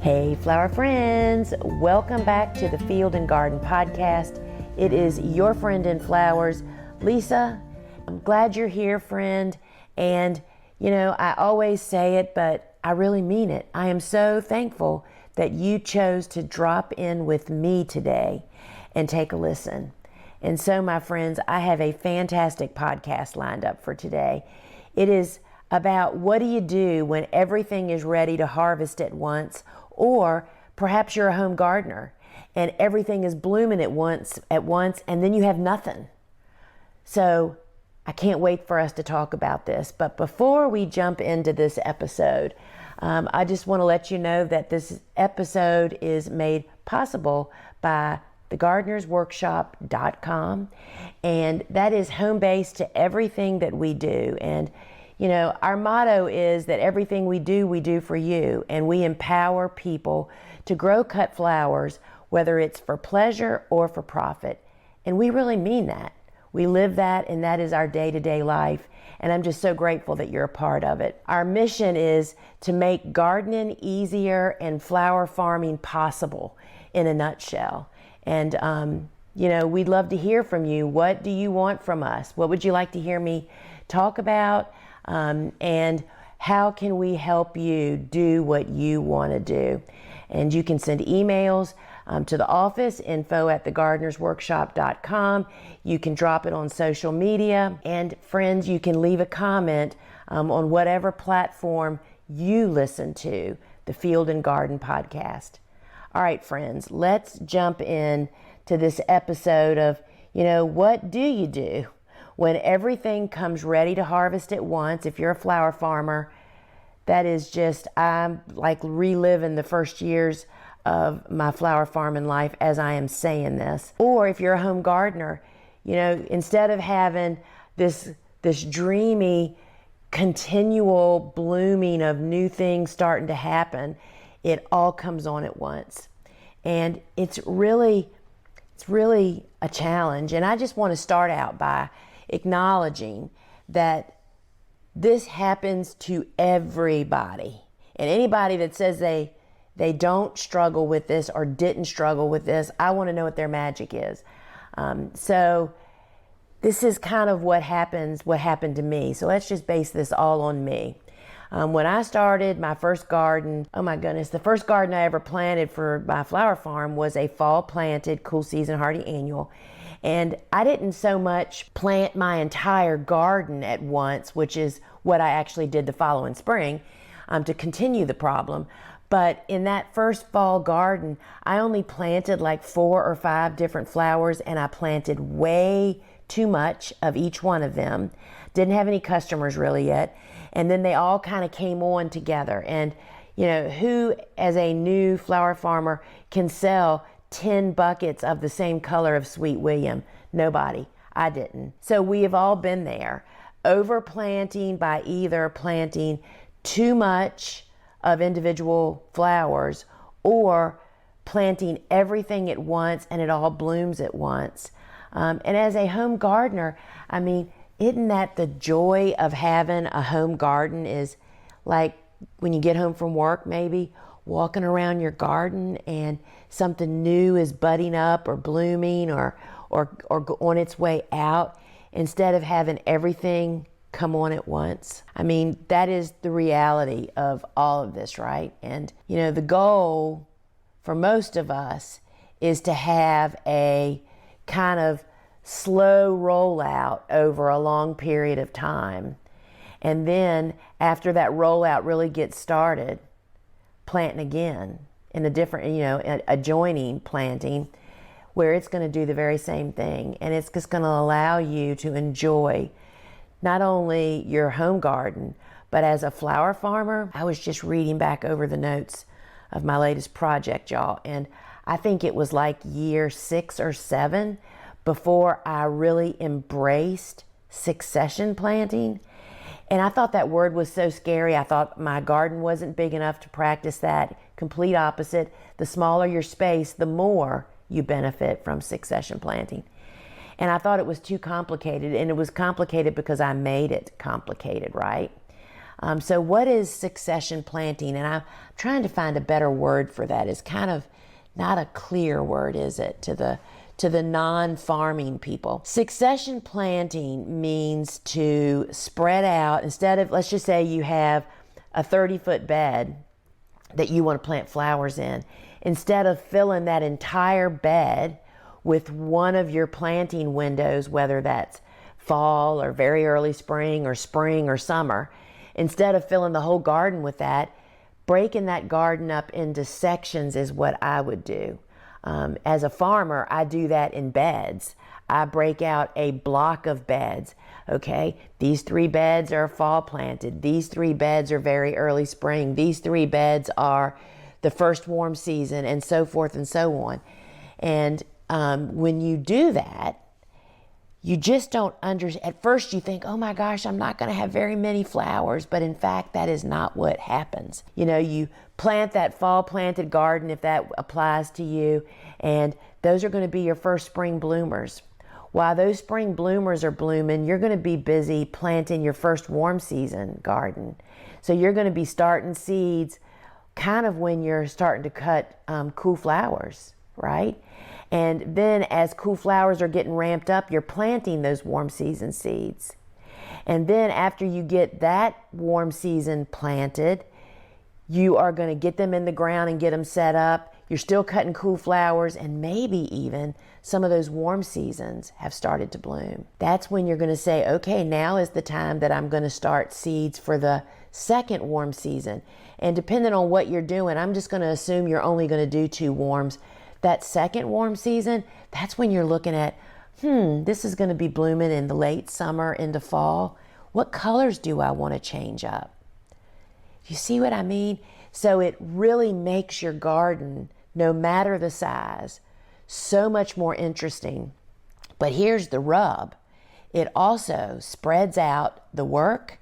Hey flower friends, welcome back to the Field and Garden Podcast. It is your friend in flowers, Lisa. I'm glad you're here, friend. And I always say it, but I really mean it. I am so thankful that you chose to drop in with me today and take a listen. And so, my friends, I have a fantastic podcast lined up for today. It is about what do you do when everything is ready to harvest at once, or perhaps you're a home gardener and everything is blooming at once, and then you have nothing. So I can't wait for us to talk about this. But before we jump into this episode, I just want to let you know that this episode is made possible by thegardenersworkshop.com, and that is home base to everything that we do. And our motto is that everything we do for you, and we empower people to grow cut flowers, whether it's for pleasure or for profit. And we really mean that. We live that, and that is our day-to-day life. And I'm just so grateful that you're a part of it. Our mission is to make gardening easier and flower farming possible in a nutshell. And, we'd love to hear from you. What do you want from us? What would you like to hear me talk about? And how can we help you do what you want to do? And you can send emails to the office, info@thegardenersworkshop.com. You can drop it on social media. And friends, you can leave a comment on whatever platform you listen to, the Field and Garden Podcast. All right, friends, let's jump in to this episode of, what do you do when everything comes ready to harvest at once? If you're a flower farmer, that is just, I'm like reliving the first years of my flower farming life as I am saying this. Or if you're a home gardener, instead of having this dreamy, continual blooming of new things starting to happen, it all comes on at once. And it's really a challenge. And I just want to start out by acknowledging that this happens to everybody. And anybody that says they don't struggle with this or didn't struggle with this, I want to know what their magic is. So this is kind of what happened to me. So let's just base this all on me. When I started my first garden, oh my goodness, the first garden I ever planted for my flower farm was a fall planted cool season hardy annual. And I didn't so much plant my entire garden at once, which is what I actually did the following spring to continue the problem. But in that first fall garden, I only planted like 4 or 5 different flowers, and I planted way too much of each one of them. Didn't have any customers really yet. And then they all kind of came on together. And, who as a new flower farmer can sell 10 buckets of the same color of Sweet William? Nobody. I didn't. So we have all been there. Overplanting by either planting too much of individual flowers or planting everything at once and it all blooms at once. And as a home gardener, isn't that the joy of having a home garden? Is like when you get home from work, maybe walking around your garden and something new is budding up or blooming or on its way out, instead of having everything come on at once. That is the reality of all of this, right? And the goal for most of us is to have a kind of slow rollout over a long period of time. And then after that rollout really gets started, planting again in a different, adjoining planting where it's going to do the very same thing. And it's just going to allow you to enjoy not only your home garden, but as a flower farmer. I was just reading back over the notes of my latest project, y'all. And I think it was like year 6 or 7 before I really embraced succession planting. And I thought that word was so scary. I thought my garden wasn't big enough to practice that. Complete opposite. The smaller your space, the more you benefit from succession planting. And I thought it was too complicated. And it was complicated because I made it complicated, right? So what is succession planting? And I'm trying to find a better word for that. It's kind of not a clear word, is it, to the non-farming people. Succession planting means to spread out. Instead of, let's just say you have a 30-foot bed that you want to plant flowers in. Instead of filling that entire bed with one of your planting windows, whether that's fall or very early spring or summer, instead of filling the whole garden with that, breaking that garden up into sections is what I would do. As a farmer, I do that in beds. I break out a block of beds. Okay, these 3 beds are fall planted. These 3 beds are very early spring. These 3 beds are the first warm season, and so forth and so on. And when you do that, you just don't understand. At first you think, oh my gosh, I'm not going to have very many flowers. But in fact, that is not what happens. You know, you plant that fall planted garden, if that applies to you, and those are going to be your first spring bloomers. While those spring bloomers are blooming, you're going to be busy planting your first warm season garden. So you're going to be starting seeds kind of when you're starting to cut cool flowers, right? And then as cool flowers are getting ramped up, you're planting those warm season seeds. And then after you get that warm season planted, you are going to get them in the ground and get them set up. You're still cutting cool flowers, and maybe even some of those warm seasons have started to bloom. That's when you're going to say, okay, now is the time that I'm going to start seeds for the second warm season. And depending on what you're doing, I'm just going to assume you're only going to do 2 warms. That second warm season, that's when you're looking at, this is going to be blooming in the late summer into fall. What colors do I want to change up? You see what I mean? So it really makes your garden, no matter the size, so much more interesting. But here's the rub. It also spreads out the work.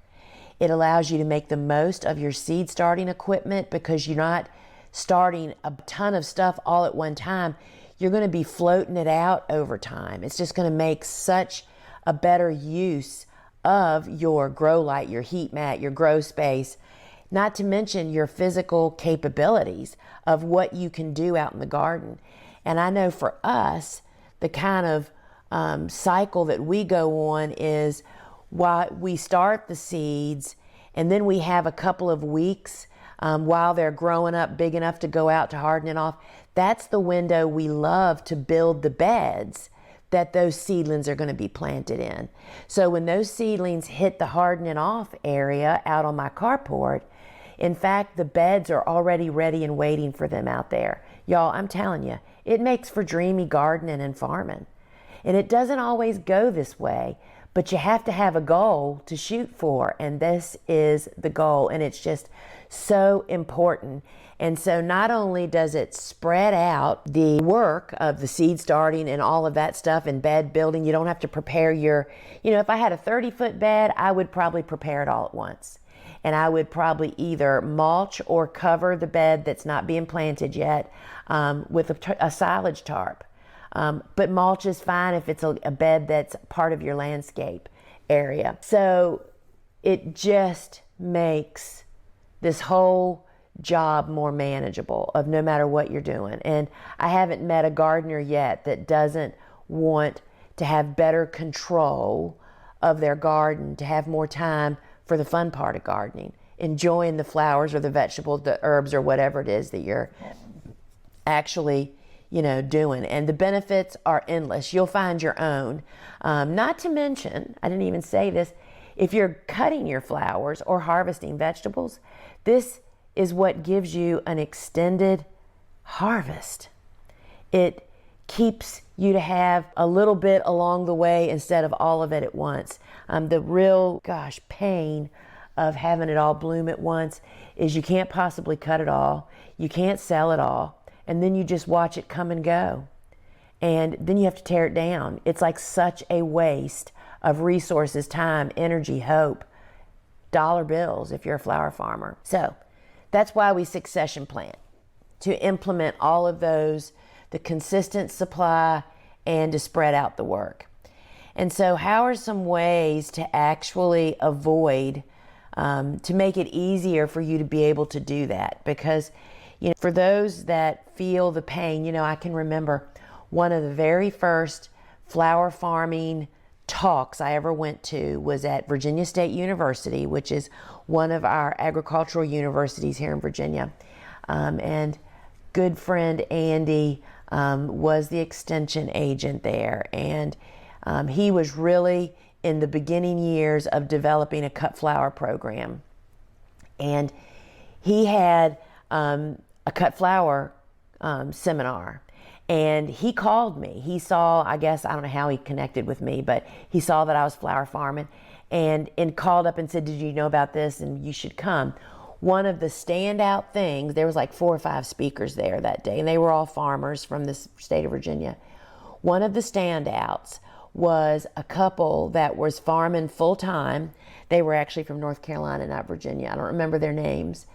It allows you to make the most of your seed starting equipment because you're not starting a ton of stuff all at one time. You're going to be floating it out over time. It's just going to make such a better use of your grow light, your heat mat, your grow space, not to mention your physical capabilities of what you can do out in the garden. And I know for us, the kind of cycle that we go on is while we start the seeds and then we have a couple of weeks while they're growing up big enough to go out to hardening off. That's the window we love to build the beds that those seedlings are going to be planted in. So when those seedlings hit the hardening off area out on my carport, in fact, the beds are already ready and waiting for them out there. Y'all, I'm telling you, it makes for dreamy gardening and farming. And it doesn't always go this way, but you have to have a goal to shoot for, and this is the goal, and it's just so important. And so not only does it spread out the work of the seed starting and all of that stuff and bed building, you don't have to prepare your, if I had a 30-foot bed, I would probably prepare it all at once. And I would probably either mulch or cover the bed that's not being planted yet with a silage tarp. But mulch is fine if it's a bed that's part of your landscape area. So it just makes this whole job more manageable of no matter what you're doing. And I haven't met a gardener yet that doesn't want to have better control of their garden, to have more time for the fun part of gardening, enjoying the flowers or the vegetables, the herbs or whatever it is that you're actually doing. And the benefits are endless. You'll find your own. Not to mention, I didn't even say this, if you're cutting your flowers or harvesting vegetables, this is what gives you an extended harvest. It keeps you to have a little bit along the way instead of all of it at once. The real, pain of having it all bloom at once is you can't possibly cut it all. You can't sell it all. And then you just watch it come and go. And then you have to tear it down. It's like such a waste of resources, time, energy, hope, dollar bills if you're a flower farmer. So that's why we succession plant, to implement all of those, the consistent supply, and to spread out the work. And so how are some ways to actually avoid to make it easier for you to be able to do that. Because, for those that feel the pain, I can remember one of the very first flower farming talks I ever went to was at Virginia State University, which is one of our agricultural universities here in Virginia. And good friend Andy was the extension agent there. And he was really in the beginning years of developing a cut flower program. And he had a cut flower seminar. And he called me. He saw, I don't know how he connected with me, but he saw that I was flower farming and called up and said, did you know about this? And you should come. One of the standout things, there was like 4 or 5 speakers there that day, and they were all farmers from the state of Virginia. One of the standouts was a couple that was farming full time. They were actually from North Carolina, not Virginia. I don't remember their names.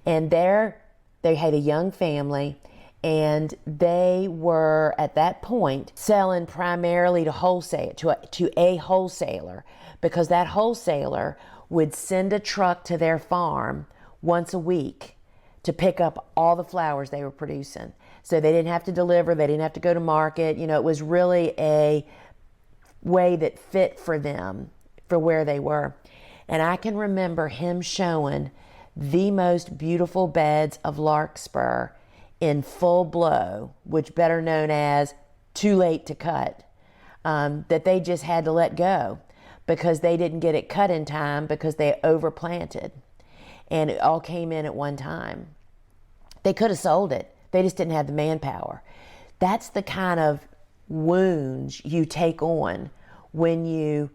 And they had a young family, and they were at that point selling primarily to a wholesaler, because that wholesaler would send a truck to their farm once a week to pick up all the flowers they were producing. So they didn't have to deliver, they didn't have to go to market. It was really a way that fit for them, for where they were. And I can remember him showing the most beautiful beds of larkspur in full blow, which better known as too late to cut, that they just had to let go because they didn't get it cut in time because they overplanted. And it all came in at one time. They could have sold it. They just didn't have the manpower. That's the kind of wounds you take on when you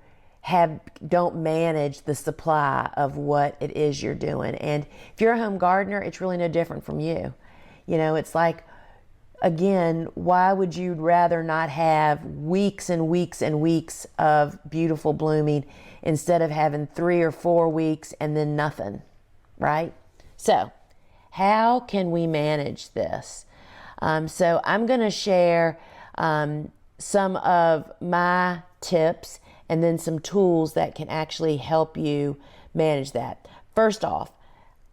don't manage the supply of what it is you're doing. And if you're a home gardener, it's really no different from you. It's like, again, why would you rather not have weeks and weeks and weeks of beautiful blooming instead of having 3 or 4 weeks and then nothing, right? So how can we manage this? So I'm going to share some of my tips and then some tools that can actually help you manage that. First off,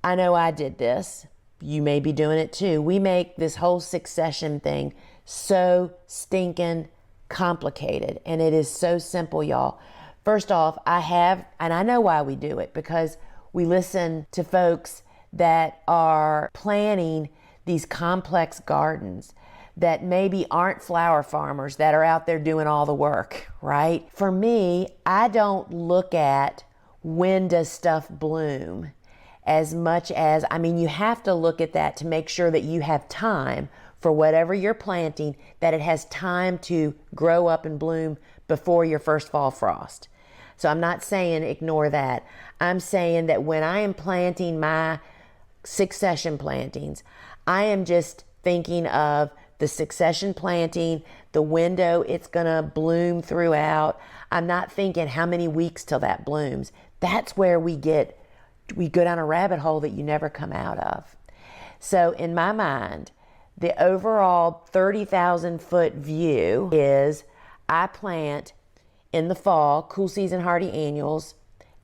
I know I did this. You may be doing it too. We make this whole succession thing so stinking complicated, and it is so simple, y'all. First off, I know why we do it, because we listen to folks that are planning these complex gardens that maybe aren't flower farmers, that are out there doing all the work, right? For me, I don't look at when does stuff bloom as much as, you have to look at that to make sure that you have time for whatever you're planting, that it has time to grow up and bloom before your first fall frost. So I'm not saying ignore that. I'm saying that when I am planting my succession plantings, I am just thinking of the succession planting, the window it's gonna bloom throughout. I'm not thinking how many weeks till that blooms. That's where we go down a rabbit hole that you never come out of. So in my mind, the overall 30,000 foot view is I plant in the fall cool season hardy annuals,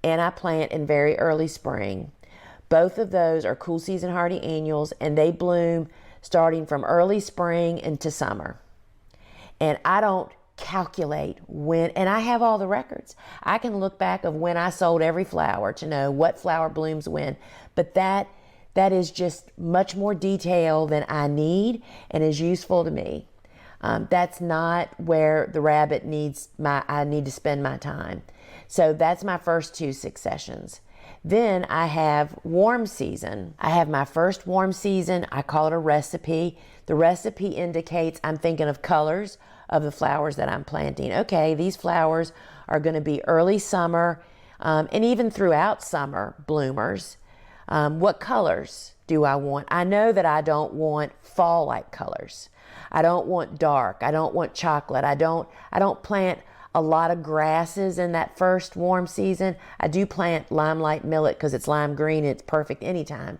and I plant in very early spring. Both of those are cool season hardy annuals, and they bloom starting from early spring into summer. And I don't calculate when, and I have all the records. I can look back of when I sold every flower to know what flower blooms when, but that is just much more detail than I need and is useful to me. That's not where the rabbit I need to spend my time. So that's my first 2 successions. Then I have warm season. I have my first warm season. I call it a recipe. The recipe indicates I'm thinking of colors of the flowers that I'm planting. Okay, these flowers are going to be early summer and even throughout summer bloomers. What colors do I want? I know that I don't want fall-like colors. I don't want dark. I don't want chocolate. I don't plant a lot of grasses in that first warm season. I do plant limelight millet because it's lime green and it's perfect anytime.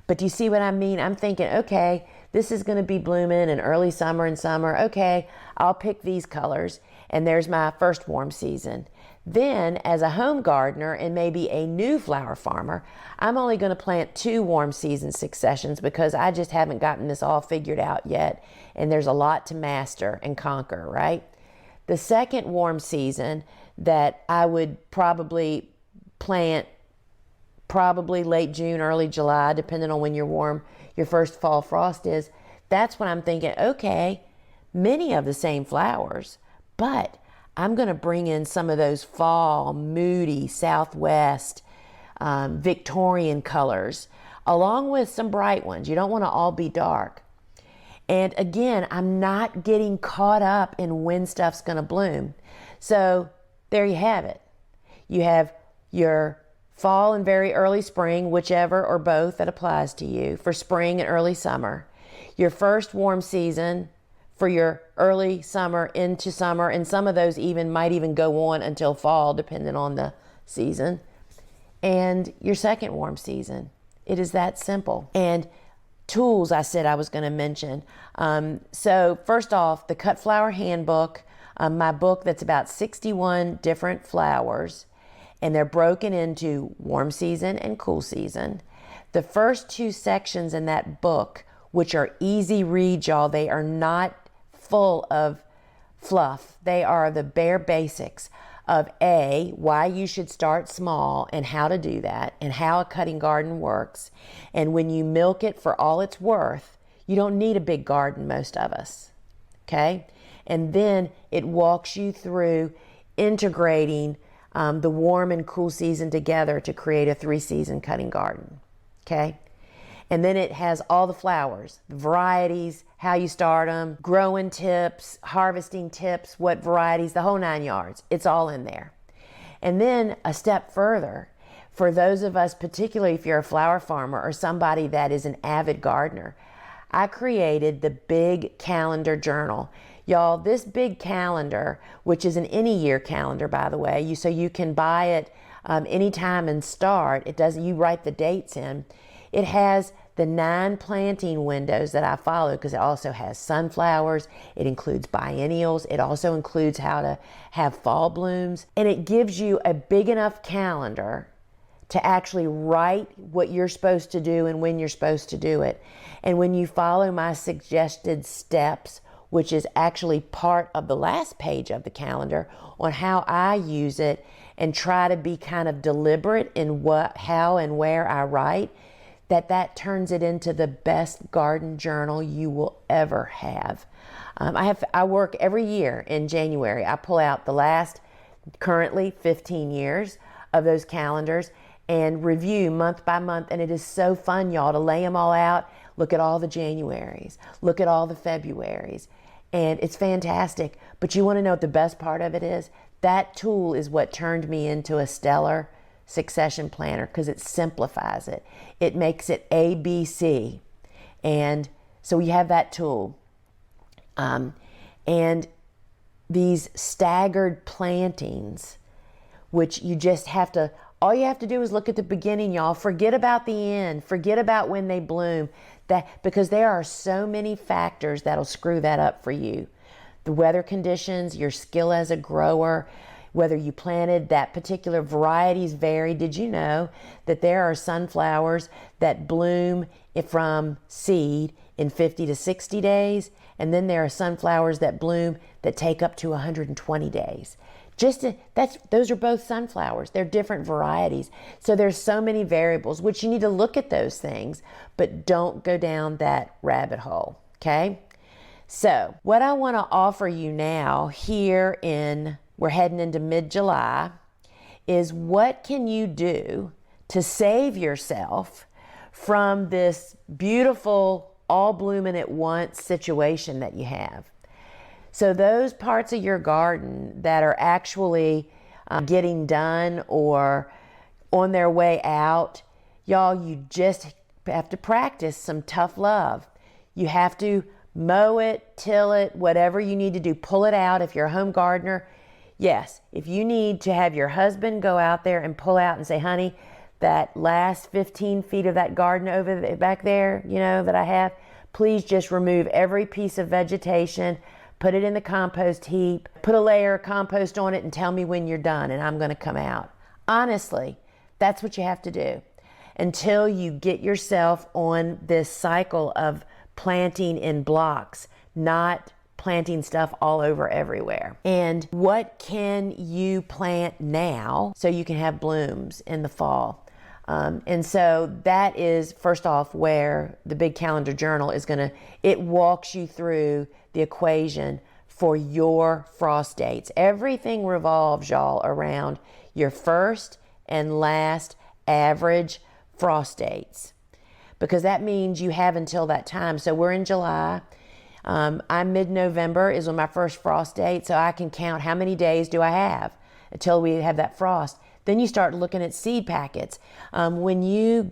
But do you see what I mean? I'm thinking, okay, this is going to be blooming in early summer and summer. Okay, I'll pick these colors, and there's my first warm season. Then, as a home gardener and maybe a new flower farmer, I'm only going to plant 2 warm season successions because I just haven't gotten this all figured out yet, and there's a lot to master and conquer, right? The second warm season that I would probably plant probably late June, early July, depending on when your first fall frost is, that's when I'm thinking, okay, many of the same flowers, but I'm going to bring in some of those fall, moody, southwest, Victorian colors, along with some bright ones. You don't want to all be dark. And again, I'm not getting caught up in when stuff's going to bloom. So there you have it. You have your fall and very early spring, whichever or both that applies to you, for spring and early summer. Your first warm season for your early summer into summer, and some of those might even go on until fall, depending on the season. And your second warm season. It is that simple. And tools I said I was going to mention. So first off, the Cut Flower Handbook, my book that's about 61 different flowers, and they're broken into warm season and cool season. The first 2 sections in that book, which are easy read, y'all, they are not full of fluff. They are the bare basics of why you should start small and how to do that, and how a cutting garden works. And when you milk it for all it's worth, you don't need a big garden, most of us. Okay? And then it walks you through integrating the warm and cool season together to create a 3-season cutting garden. Okay? And then it has all the flowers, the varieties, how you start them, growing tips, harvesting tips, what varieties, the whole 9 yards. It's all in there. And then a step further, for those of us, particularly if you're a flower farmer or somebody that is an avid gardener, I created the Big Calendar Journal. Y'all, this big calendar, which is an any year calendar, by the way, so you can buy it anytime and start. You write the dates in. It has the 9 planting windows that I follow, because it also has sunflowers. It includes biennials. It also includes how to have fall blooms. And it gives you a big enough calendar to actually write what you're supposed to do and when you're supposed to do it. And when you follow my suggested steps, which is actually part of the last page of the calendar on how I use it and try to be kind of deliberate in how and where I write, that turns it into the best garden journal you will ever have. I work every year in January. I pull out the last, currently 15 years of those calendars and review month by month. And it is so fun, y'all, to lay them all out. Look at all the Januaries. Look at all the Februaries. And it's fantastic. But you want to know what the best part of it is? That tool is what turned me into a stellar succession planner, because it simplifies it. It makes it ABC. And so we have that tool. And these staggered plantings, which you just have to, all you have to do is look at the beginning, y'all. Forget about the end. Forget about when they bloom. Because there are so many factors that'll screw that up for you. The weather conditions, your skill as a grower, whether you planted that particular varieties vary. Did you know that there are sunflowers that bloom from seed in 50 to 60 days? And then there are sunflowers that bloom that take up to 120 days. Those are both sunflowers. They're different varieties. So there's so many variables, which you need to look at those things, but don't go down that rabbit hole, okay? So what I want to offer you now we're heading into mid-July, is what can you do to save yourself from this beautiful all blooming at once situation that you have. So those parts of your garden that are actually getting done or on their way out, y'all, you just have to practice some tough love. You have to mow it, till it, whatever you need to do. Pull it out if you're a home gardener. Yes, if you need to have your husband go out there and pull out and say, honey, that last 15 feet of that garden back there, that I have, please just remove every piece of vegetation, put it in the compost heap, put a layer of compost on it, and tell me when you're done, and I'm going to come out. Honestly, that's what you have to do until you get yourself on this cycle of planting in blocks, not planting stuff all over everywhere. And what can you plant now so you can have blooms in the fall? And so that is, first off, where the Big Calendar Journal is it walks you through the equation for your frost dates. Everything revolves, y'all, around your first and last average frost dates, because that means you have until that time. So we're in July. I'm mid-November is when my first frost date, so I can count how many days do I have until we have that frost. Then you start looking at seed packets. When you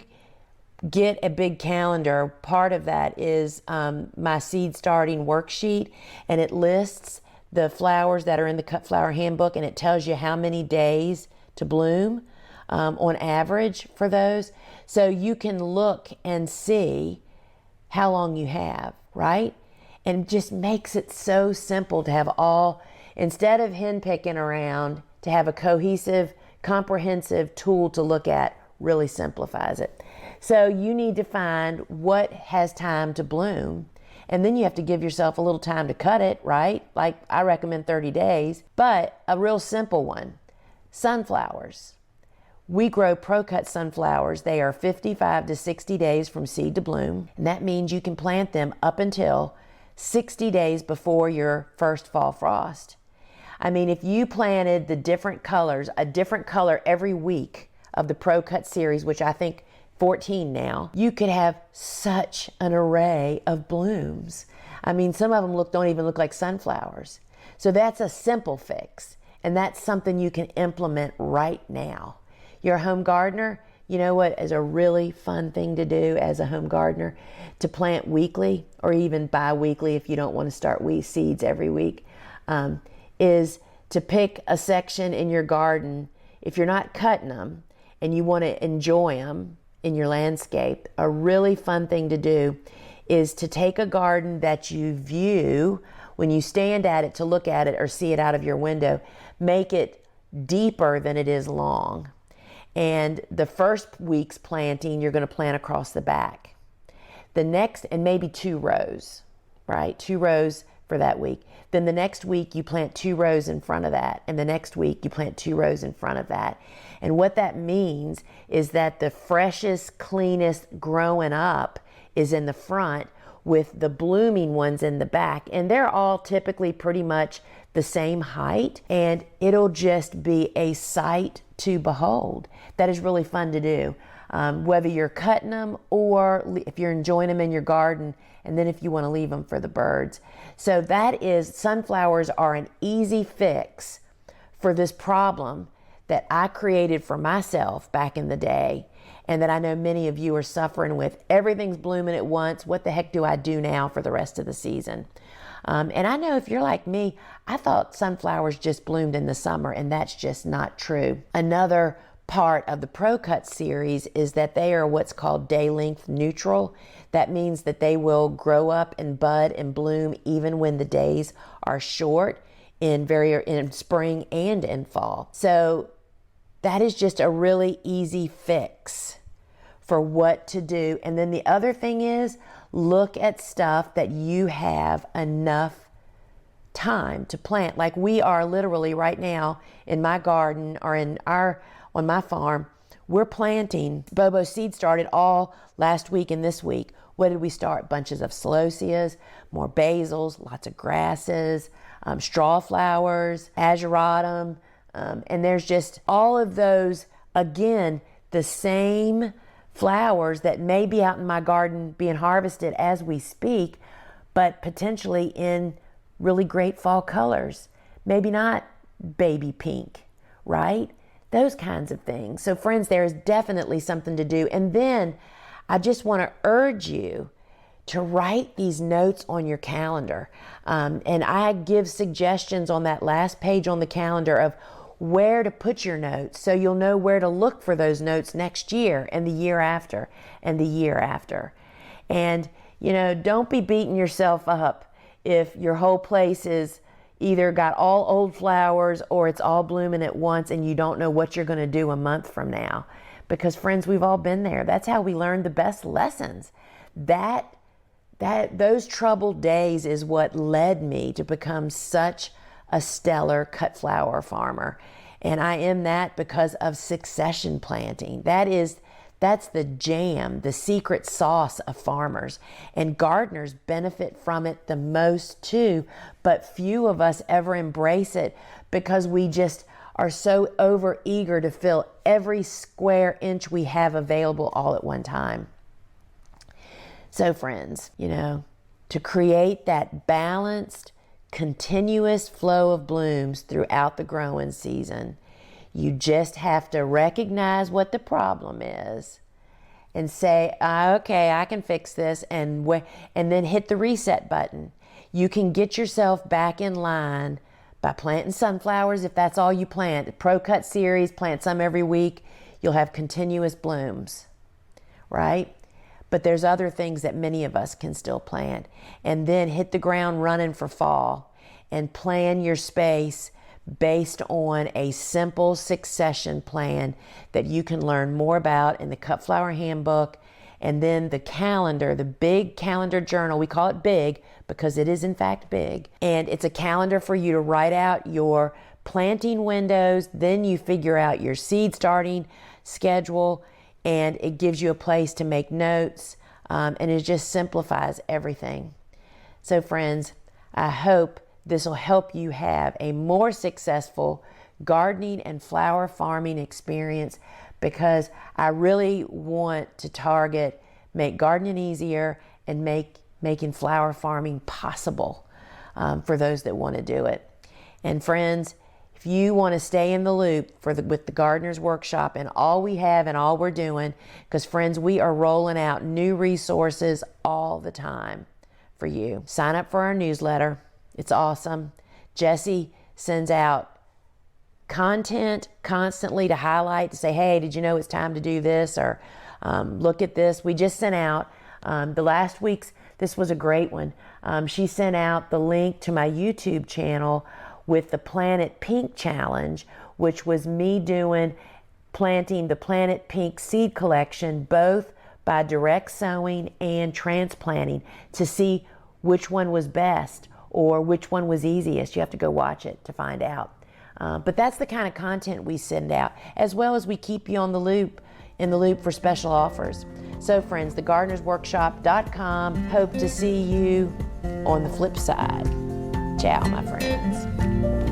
get a big calendar, part of that is my seed starting worksheet, and it lists the flowers that are in the Cut Flower Handbook, and it tells you how many days to bloom on average for those. So you can look and see how long you have, right? And it just makes it so simple to have instead of henpicking around, to have a cohesive, comprehensive tool to look at really simplifies it. So you need to find what has time to bloom, and then you have to give yourself a little time to cut it, right? Like I recommend 30 days, but a real simple one, sunflowers. We grow pro-cut sunflowers. They are 55 to 60 days from seed to bloom, and that means you can plant them up until 60 days before your first fall frost. I mean, if you planted the different colors, a different color every week of the Pro-Cut series, which I think 14 now, you could have such an array of blooms. I mean, some of them don't even look like sunflowers. So that's a simple fix, and that's something you can implement right now. You're a home gardener, you know what is a really fun thing to do as a home gardener? To plant weekly, or even bi-weekly if you don't want to start seeds every week, is to pick a section in your garden. If you're not cutting them and you want to enjoy them in your landscape, a really fun thing to do is to take a garden that you view when you stand at it to look at it or see it out of your window, make it deeper than it is long. And the first week's planting, you're going to plant across the back. The next, and maybe 2 rows, right? 2 rows for that week. Then the next week you plant 2 rows in front of that. And the next week you plant 2 rows in front of that. And what that means is that the freshest, cleanest growing up is in the front, with the blooming ones in the back. And they're all typically pretty much the same height, and it'll just be a sight to behold. That is really fun to do, whether you're cutting them or if you're enjoying them in your garden, and then if you want to leave them for the birds. So sunflowers are an easy fix for this problem that I created for myself back in the day, and that I know many of you are suffering with. Everything's blooming at once. What the heck do I do now for the rest of the season? And I know if you're like me, I thought sunflowers just bloomed in the summer, and that's just not true. Another part of the Pro-Cut series is that they are what's called day length neutral. That means that they will grow up and bud and bloom even when the days are short in spring and in fall. So that is just a really easy fix for what to do. And then the other thing is, look at stuff that you have enough time to plant. Like we are literally right now in my garden, or on my farm, we're planting. Bobo seed started all last week and this week. What did we start? Bunches of celoseas, more basils, lots of grasses, straw flowers, ageratum, and there's just all of those, again, the same flowers that may be out in my garden being harvested as we speak, but potentially in really great fall colors. Maybe not baby pink, right? Those kinds of things. So friends, there is definitely something to do. And then I just want to urge you to write these notes on your calendar. And I give suggestions on that last page on the calendar of where to put your notes, so you'll know where to look for those notes next year and the year after and the year after. And, don't be beating yourself up if your whole place is either got all old flowers or it's all blooming at once and you don't know what you're going to do a month from now. Because friends, we've all been there. That's how we learn the best lessons. Those troubled days is what led me to become such a stellar cut flower farmer. And I am that because of succession planting. That's the jam, the secret sauce of farmers. And gardeners benefit from it the most too, but few of us ever embrace it because we just are so over eager to fill every square inch we have available all at one time. So friends, to create that balanced, continuous flow of blooms throughout the growing season, you just have to recognize what the problem is and say, okay, I can fix this, and then hit the reset button. You can get yourself back in line by planting sunflowers if that's all you plant. Pro Cut series, plant some every week. You'll have continuous blooms, right? But there's other things that many of us can still plant. And then hit the ground running for fall and plan your space based on a simple succession plan that you can learn more about in the Cut Flower Handbook, and then the calendar, the big calendar journal. We call it big because it is in fact big. And it's a calendar for you to write out your planting windows. Then you figure out your seed starting schedule, and it gives you a place to make notes, and it just simplifies everything. So friends, I hope this will help you have a more successful gardening and flower farming experience, because I really want to make gardening easier and making flower farming possible for those that want to do it. And friends, if you want to stay in the loop with the Gardener's Workshop and all we have and all we're doing, because friends, we are rolling out new resources all the time for you. Sign up for our newsletter. It's awesome. Jessie sends out content constantly to highlight, to say, hey, did you know it's time to do this? Or look at this. We just sent out the last week's, this was a great one. She sent out the link to my YouTube channel with the Planet Pink Challenge, which was me planting the Planet Pink seed collection, both by direct sowing and transplanting, to see which one was best or which one was easiest. You have to go watch it to find out. But that's the kind of content we send out, as well as we keep you in the loop for special offers. So friends, thegardenersworkshop.com. Hope to see you on the flip side. Ciao, my friends.